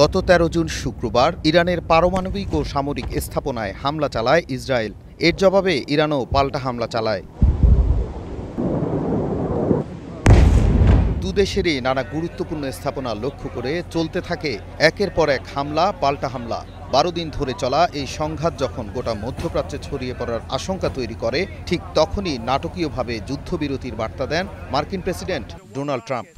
গত ১৩ জুন শুক্রবার ইরানের পারমাণবিক ও সামরিক স্থাপনায় হামলা চালায় ইসরায়েল। এর জবাবে ইরানও পাল্টা হামলা চালায়। দুদেশেরই নানা গুরুত্বপূর্ণ স্থাপনা লক্ষ্য করে চলতে থাকে একের পর এক হামলা পাল্টা হামলা। ১২ দিন ধরে চলা এই সংঘাত যখন গোটা মধ্যপ্রাচ্যে ছড়িয়ে পড়ার আশঙ্কা তৈরি করে, ঠিক তখনই নাটকীয়ভাবে যুদ্ধবিরতির বার্তা দেন মার্কিন প্রেসিডেন্ট ডোনাল্ড ট্রাম্প।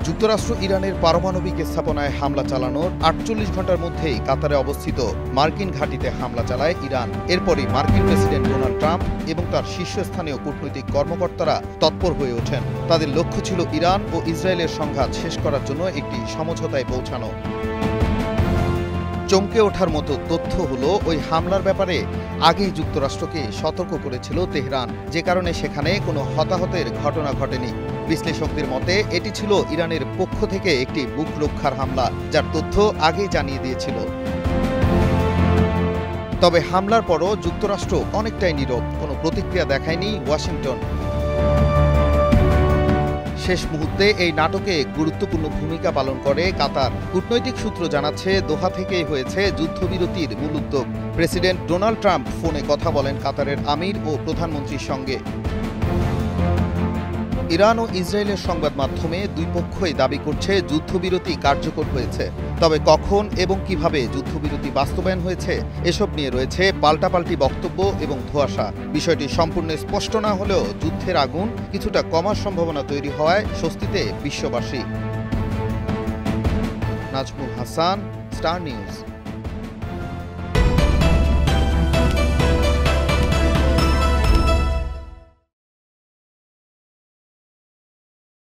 যুক্তরাষ্ট্র ইরানের পারমাণবিক স্থাপনায় হামলা চালানোর ৪৮ ঘণ্টার মধ্যেই কাতারে অবস্থিত মার্কিন ঘাঁটিতে হামলা চালায় ইরান। এরপরই মার্কিন প্রেসিডেন্ট ডোনাল্ড ট্রাম্প এবং তার শীর্ষস্থানীয় কূটনৈতিক কর্মকর্তারা তৎপর হয়ে ওঠেন। তাদের লক্ষ্য ছিল ইরান ও ইসরায়েলের সংঘাত শেষ করার জন্য একটি সমঝোতায় পৌঁছানো। চমকে ওঠার মতো তথ্য হলো, ওই হামলার ব্যাপারে আগেই যুক্তরাষ্ট্রকে সতর্ক করেছিল তেহরান, যে কারণে সেখানে কোনো হতাহতের ঘটনা ঘটেনি। বিশ্লেষকদের মতে এটি ছিল ইরানের পক্ষ থেকে একটি বুক রক্ষার হামলা, যার তথ্য আগেই জানিয়ে দিয়েছিল। তবে হামলার পরও যুক্তরাষ্ট্র অনেকটাই নীরব, কোনো প্রতিক্রিয়া দেখায়নি ওয়াশিংটন। শেষ মুহূর্তে এই নাটকে গুরুত্বপূর্ণ ভূমিকা পালন করে কাতার। কূটনৈতিক সূত্র জানাচ্ছে, দোহা থেকেই হয়েছে যুদ্ধবিরতির মূল উদ্যোগ। প্রেসিডেন্ট ডোনাল্ড ট্রাম্প ফোনে কথা বলেন কাতারের আমির ও প্রধানমন্ত্রীর সঙ্গে। ইরান ও ইসরায়েলের সংবাদ মাধ্যমে দুই পক্ষই দাবি করছে যুদ্ধবিরতি কার্যকর হয়েছে। তবে কখন এবং কিভাবে যুদ্ধবিরতি বাস্তবায়ন হয়েছে, এসব নিয়ে রয়েছে পাল্টাপাল্টি বক্তব্য এবং ধোঁয়াশা। বিষয়টি সম্পূর্ণ স্পষ্ট না হলেও যুদ্ধের আগুন কিছুটা কমার সম্ভাবনা তৈরি হওয়ায় স্বস্তিতে বিশ্ববাসী। Nazmul Hasan, star news.